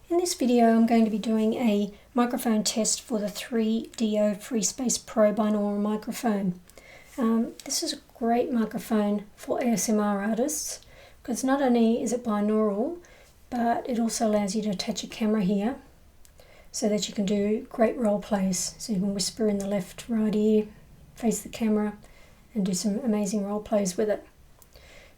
In this video I'm going to be doing a microphone test for the 3DO Free Space Pro Binaural Microphone. This is a great microphone for ASMR artists because not only is it binaural, but it also allows you to attach a camera here so that you can do great role plays. So you can whisper in the left, right ear, face the camera and do some amazing role plays with it.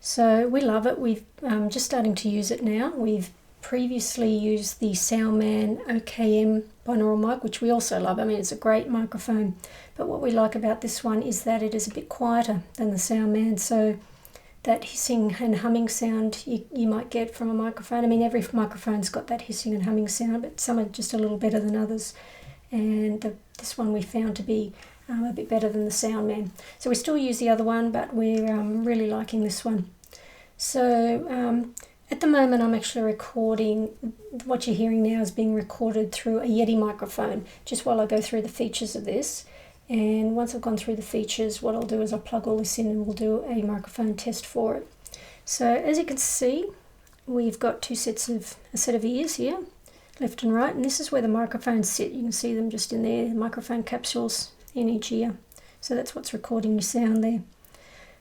So we love it. We've just starting to use it now. We've previously used the Soundman OKM binaural mic, which we also love. I mean, it's a great microphone, but what we like about this one is that it is a bit quieter than the Soundman, so that hissing and humming sound you might get from a microphone. I mean, every microphone's got that hissing and humming sound, but some are just a little better than others, and this one we found to be a bit better than the Soundman. So we still use the other one, but we're really liking this one. So at the moment I'm actually recording, what you're hearing now is being recorded through a Yeti microphone, just while I go through the features of this. And once I've gone through the features, what I'll do is I'll plug all this in and we'll do a microphone test for it. So as you can see, we've got a set of ears here, left and right, and this is where the microphones sit. You can see them just in there, the microphone capsules in each ear. So that's what's recording your sound there.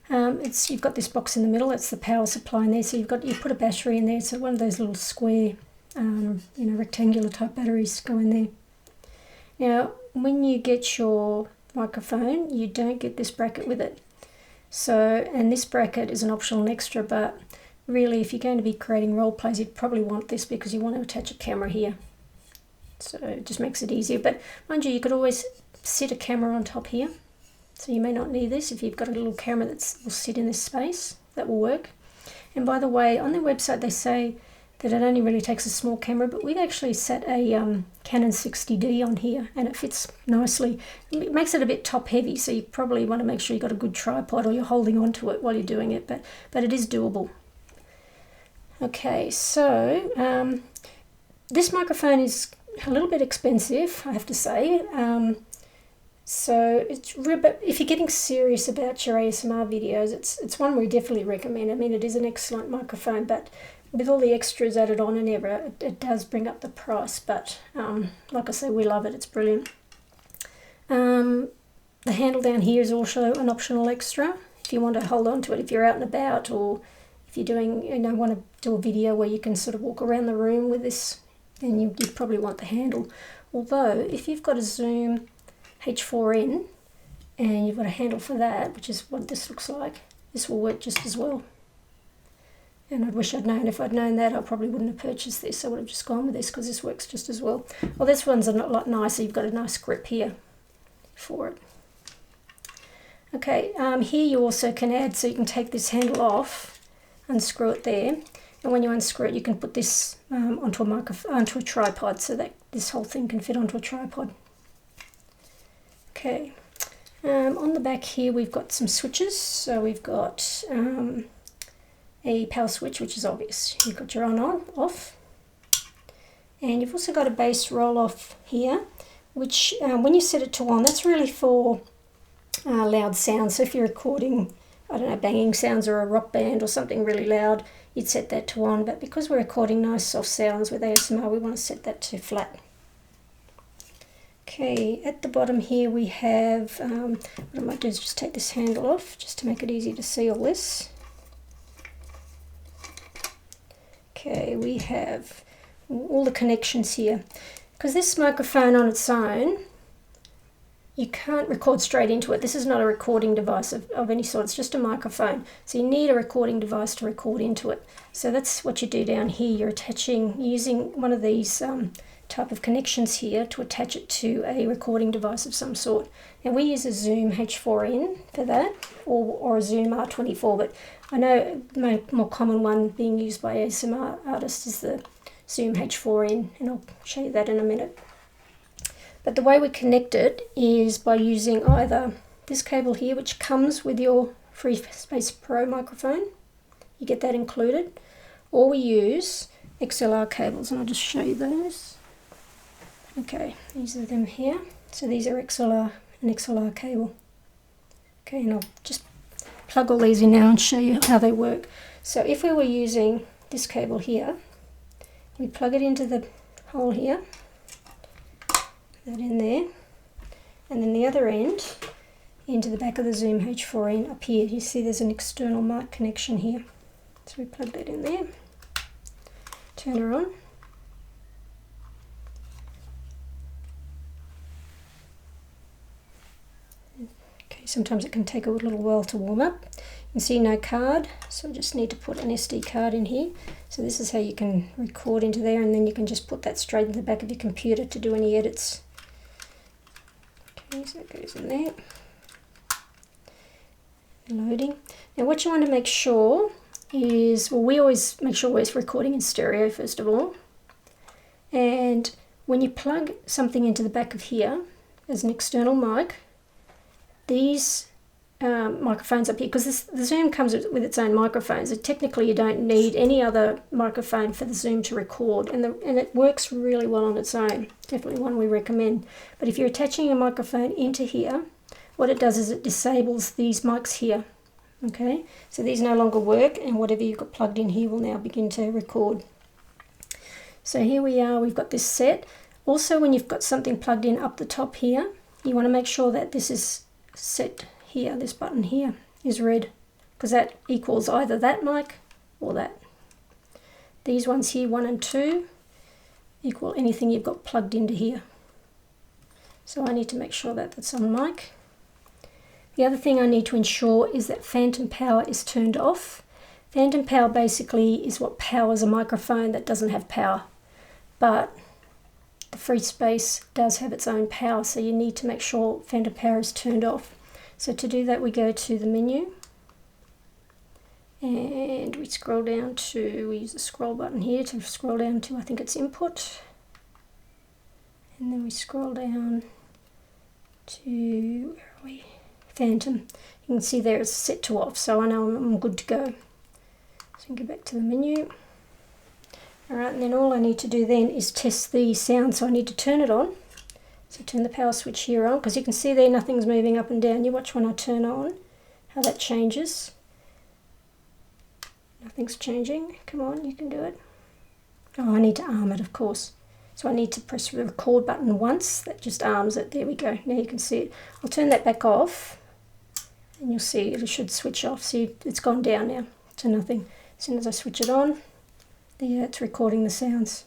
You've got this box in the middle, that's the power supply in there, so you put a battery in there, so one of those little square, rectangular type batteries go in there. Now, when you get your microphone, you don't get this bracket with it. So, and this bracket is an optional extra, but really if you're going to be creating role plays, you'd probably want this because you want to attach a camera here. So it just makes it easier, but mind you could always sit a camera on top here. So you may not need this if you've got a little camera that will sit in this space. That will work. And by the way, on their website they say that it only really takes a small camera, but we've actually set a Canon 60D on here and it fits nicely. It makes it a bit top heavy, so you probably want to make sure you've got a good tripod or you're holding on to it while you're doing it, but it is doable. Okay, so this microphone is a little bit expensive, I have to say. So but if you're getting serious about your ASMR videos, it's one we definitely recommend. I mean, it is an excellent microphone, but with all the extras added on and everything, it does bring up the price. But like I say, we love it. It's brilliant. The handle down here is also an optional extra if you want to hold on to it if you're out and about, or if you're doing, want to do a video where you can sort of walk around the room with this, then you'd probably want the handle. Although if you've got a Zoom H4n and you've got a handle for that, which is what this looks like, this will work just as well. And I wish I'd known. If I'd known that, I probably wouldn't have purchased this. I would have just gone with this because this works just as well. Well, this one's a lot nicer. You've got a nice grip here for it. Okay, here you also can add, so you can take this handle off, unscrew it there, and when you unscrew it, you can put this onto a tripod, so that this whole thing can fit onto a tripod. Okay, on the back here we've got some switches. So we've got a power switch, which is obvious. You've got your on, off, and you've also got a bass roll off here, which when you set it to on, that's really for loud sounds. So if you're recording, I don't know, banging sounds or a rock band or something really loud, you'd set that to on. But because we're recording nice soft sounds with ASMR, we want to set that to flat. Okay, at the bottom here we have, what I might do is just take this handle off just to make it easy to see all this. Okay, we have all the connections here. Because this microphone on its own, you can't record straight into it. This is not a recording device of any sort, it's just a microphone. So you need a recording device to record into it. So that's what you do down here. You're using one of these type of connections here to attach it to a recording device of some sort. Now we use a Zoom H4n for that, or a Zoom R24, but I know the more common one being used by ASMR artists is the Zoom H4n, and I'll show you that in a minute. But the way we connect it is by using either this cable here, which comes with your Free Space Pro microphone, you get that included, or we use XLR cables, and I'll just show you those. Okay, these are them here. So these are an XLR cable. Okay, and I'll just plug all these in now and show you how they work. So if we were using this cable here, we plug it into the hole here, that in there, and then the other end into the back of the Zoom H4n up here. You see there's an external mic connection here. So we plug that in there, turn her on. Okay, sometimes it can take a little while to warm up. You can see no card, so I just need to put an SD card in here. So this is how you can record into there, and then you can just put that straight in the back of your computer to do any edits. Okay, so it goes in there. Loading. Now what you want to make sure is, well, we always make sure we're recording in stereo first of all. And when you plug something into the back of here as an external mic, these microphones up here, because the Zoom comes with its own microphones, so technically you don't need any other microphone for the Zoom to record, and it works really well on its own. Definitely one we recommend. But if you're attaching a microphone into here, what it does is it disables these mics here. Okay, so these no longer work, and whatever you've got plugged in here will now begin to record. So here we are, we've got this set. Also, when you've got something plugged in up the top here, you want to make sure that this is set here, this button here is red, because that equals either that mic or that. These ones here, 1 and 2, equal anything you've got plugged into here. So I need to make sure that that's on mic. The other thing I need to ensure is that phantom power is turned off. Phantom power basically is what powers a microphone that doesn't have power, but the FreeSpace does have its own power, so you need to make sure phantom power is turned off. So to do that, we go to the menu and we scroll down to, we use the scroll button here to scroll down to, I think it's input, and then we scroll down to, where are we? Phantom. You can see there it's set to off, so I know I'm good to go. So go back to the menu. Alright, and then all I need to do then is test the sound, so I need to turn it on. So turn the power switch here on, because you can see there nothing's moving up and down. You watch when I turn on, how that changes. Nothing's changing. Come on, you can do it. Oh, I need to arm it, of course. So I need to press the record button once. That just arms it. There we go. Now you can see it. I'll turn that back off, and you'll see it should switch off. See, it's gone down now to nothing. As soon as I switch it on, there it's recording the sounds.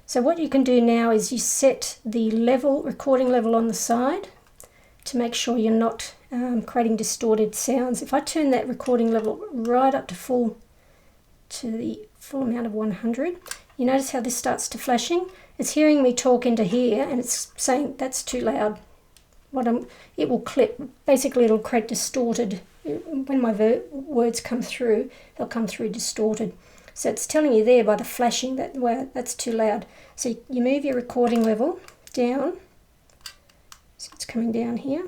So what you can do now is you set the level, recording level on the side to make sure you're not creating distorted sounds. If I turn that recording level right up to the full amount of 100, you notice how this starts to flashing? It's hearing me talk into here, and it's saying that's too loud. It will clip. Basically, it'll create distorted. When my words come through, they'll come through distorted. So it's telling you there by the flashing that, well, that's too loud. So you move your recording level down. So it's coming down here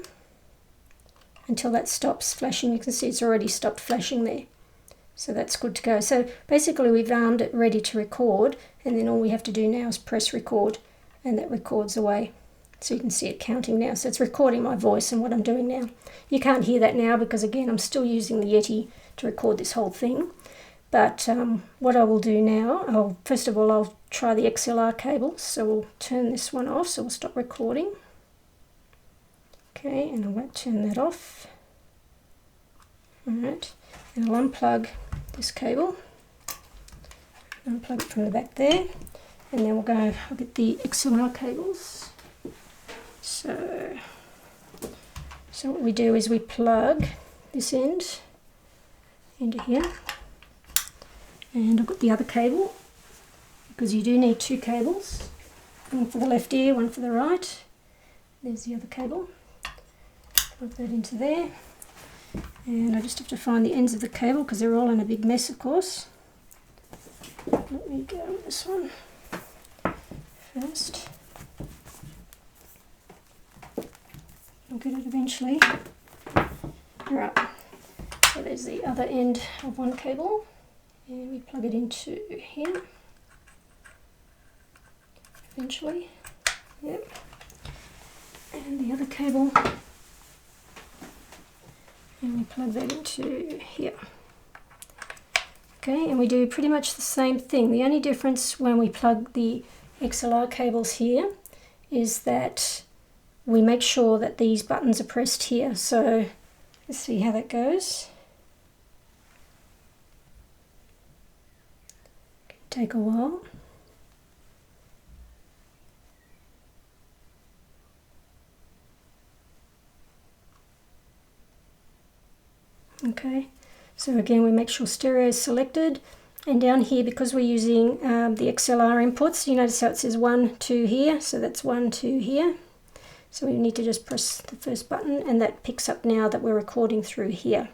until that stops flashing. You can see it's already stopped flashing there. So that's good to go. So basically we've armed it ready to record, and then all we have to do now is press record, and that records away. So you can see it counting now. So it's recording my voice and what I'm doing now. You can't hear that now because, again, I'm still using the Yeti to record this whole thing. But what I will do now, first of all, I'll try the XLR cable. So we'll turn this one off, so we'll stop recording. Okay, and I won't turn that off. Alright, and I'll unplug this cable. Unplug it from the back there. And then I'll get the XLR cables. So what we do is we plug this end into here. And I've got the other cable, because you do need two cables, one for the left ear, one for the right. There's the other cable. Plug that into there, and I just have to find the ends of the cable because they're all in a big mess, of course. Let me go with this one first. I'll get it eventually. Alright, so there's the other end of one cable. And we plug it into here, eventually, yep. And the other cable, and we plug that into here. Okay, and we do pretty much the same thing. The only difference when we plug the XLR cables here is that we make sure that these buttons are pressed here. So let's see how that goes. Take a while. Okay, so again we make sure stereo is selected, and down here, because we're using the XLR inputs, you notice how it says 1, 2 here, so that's 1, 2 here. So we need to just press the first button and that picks up now that we're recording through here.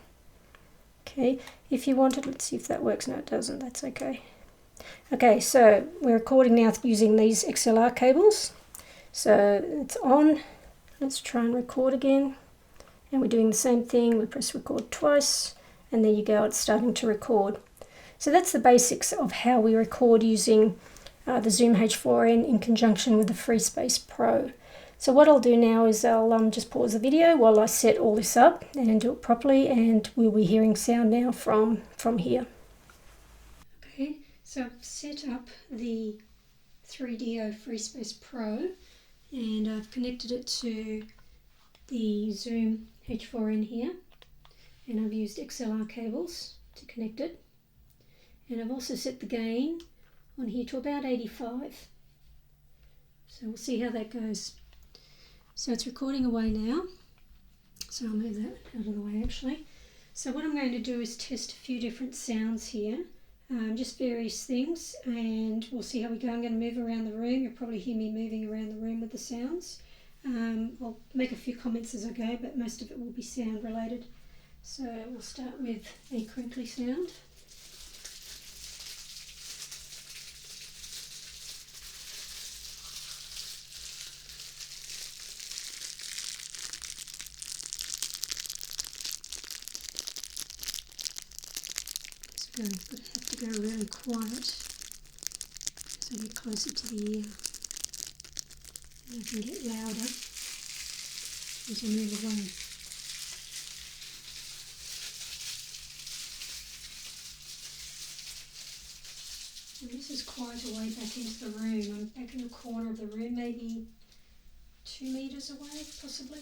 Okay, if you wanted, let's see if that works. No, it doesn't, that's okay. Okay, so we're recording now using these XLR cables. So it's on, let's try and record again. And we're doing the same thing, we press record twice, and there you go, it's starting to record. So that's the basics of how we record using the Zoom H4n in conjunction with the FreeSpace Pro. So what I'll do now is I'll just pause the video while I set all this up and do it properly, and we'll be hearing sound now from here. Okay, so I've set up the 3DO FreeSpace Pro and I've connected it to the Zoom H4n here, and I've used XLR cables to connect it, and I've also set the gain on here to about 85, so we'll see how that goes. So it's recording away now, so I'll move that out of the way actually. So what I'm going to do is test a few different sounds here, just various things, and we'll see how we go. I'm going to move around the room. You'll probably hear me moving around the room with the sounds. I'll make a few comments as I go, but most of it will be sound related. So we'll start with a crinkly sound. So I have to go really quiet so I get closer to the ear. And I can get louder as I move away. And this is quite a way back into the room. I'm back in the corner of the room, maybe 2 meters away, possibly.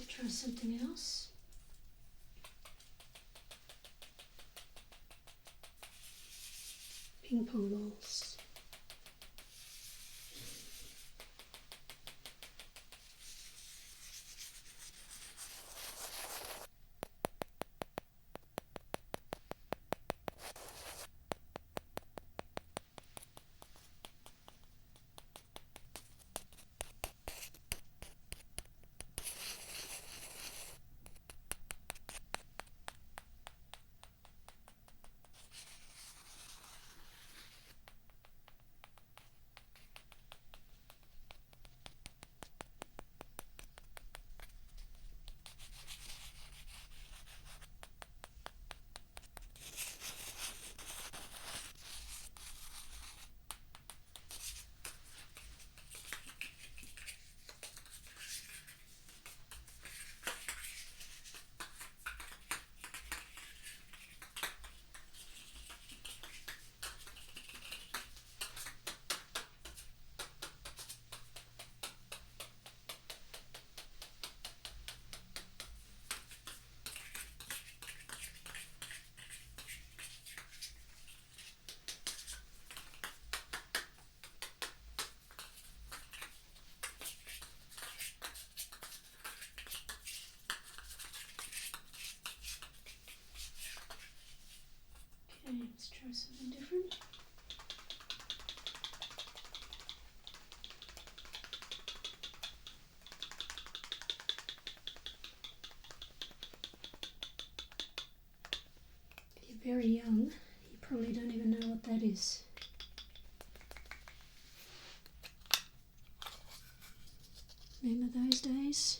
Try something else. Ping pong balls. Try something different. If you're very young, you probably don't even know what that is. Remember those days?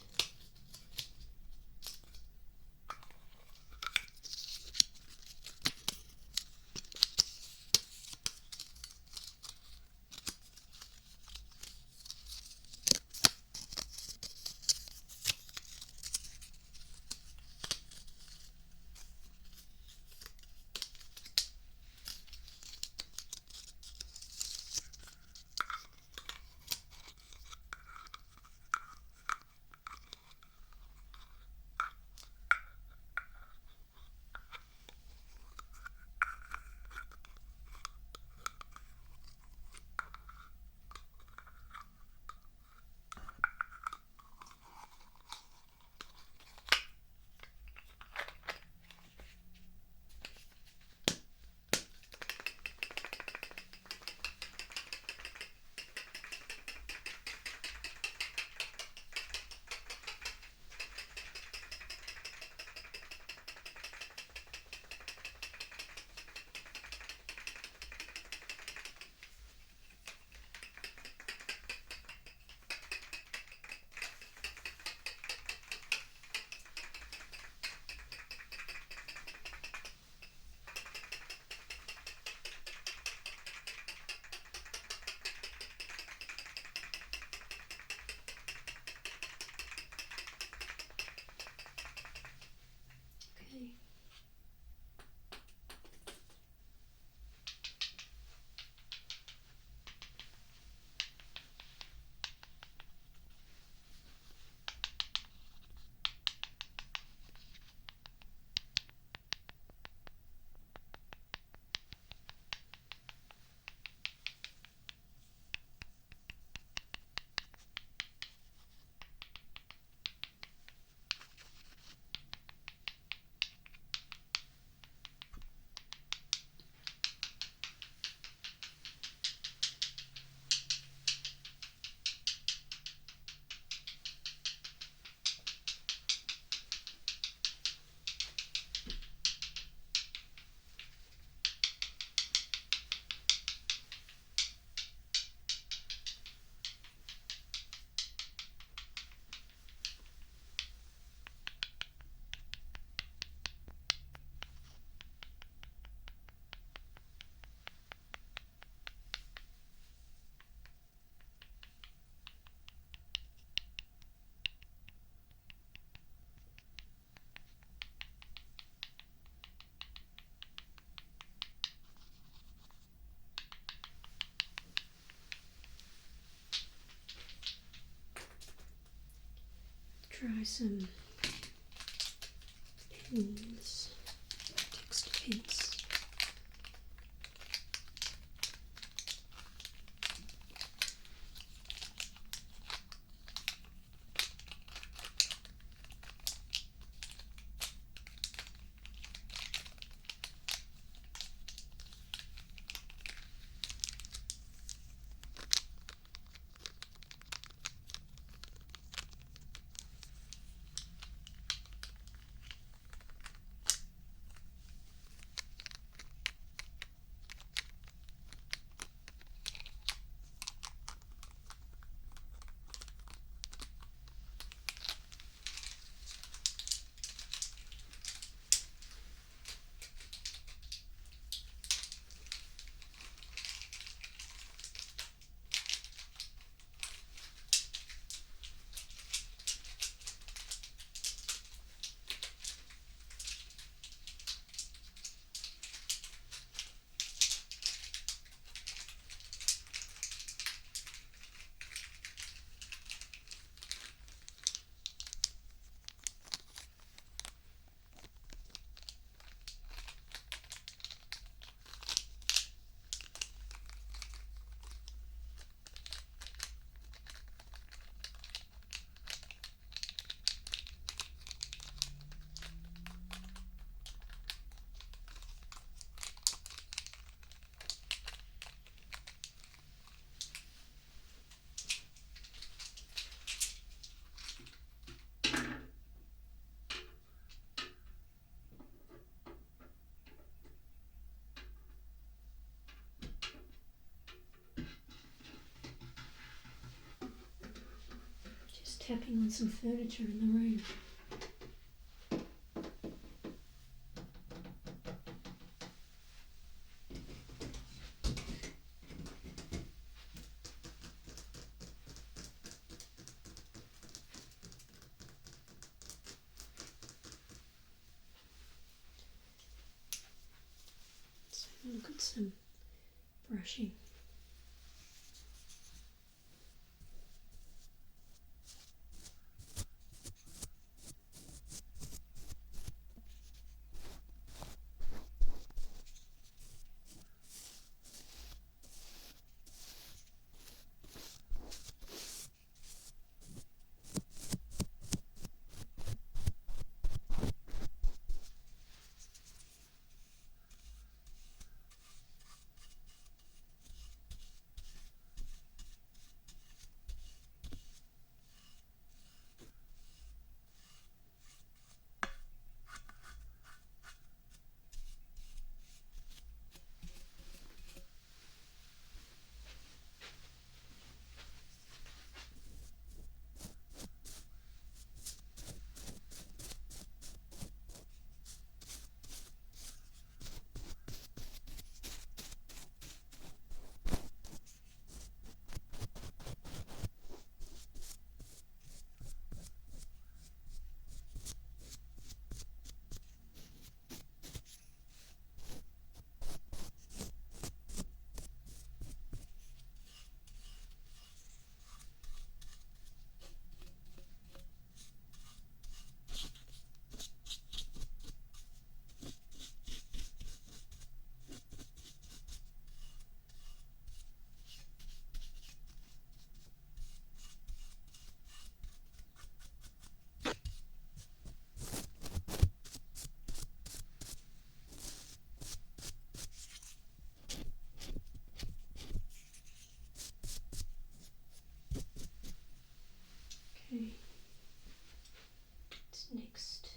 Try some pins, text pins. tapping on some furniture in the room. Let's have a look at some brushing. Okay, what's next?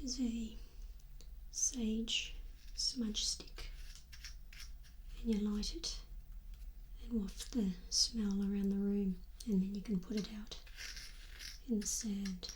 is a sage smudge stick, and you light it and waft the smell around the room, and then you can put it out in the sand.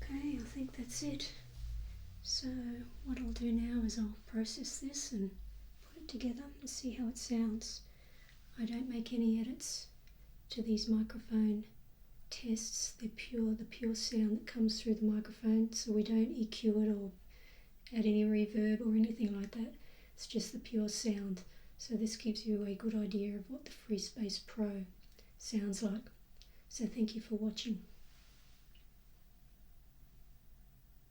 Okay, I think that's it. So what I'll do now is I'll process this and put it together and see how it sounds. I don't make any edits to these microphone tests. They're pure, the pure sound that comes through the microphone, so we don't EQ it or add any reverb or anything like that. It's just the pure sound. So this gives you a good idea of what the FreeSpace Pro sounds like. So thank you for watching.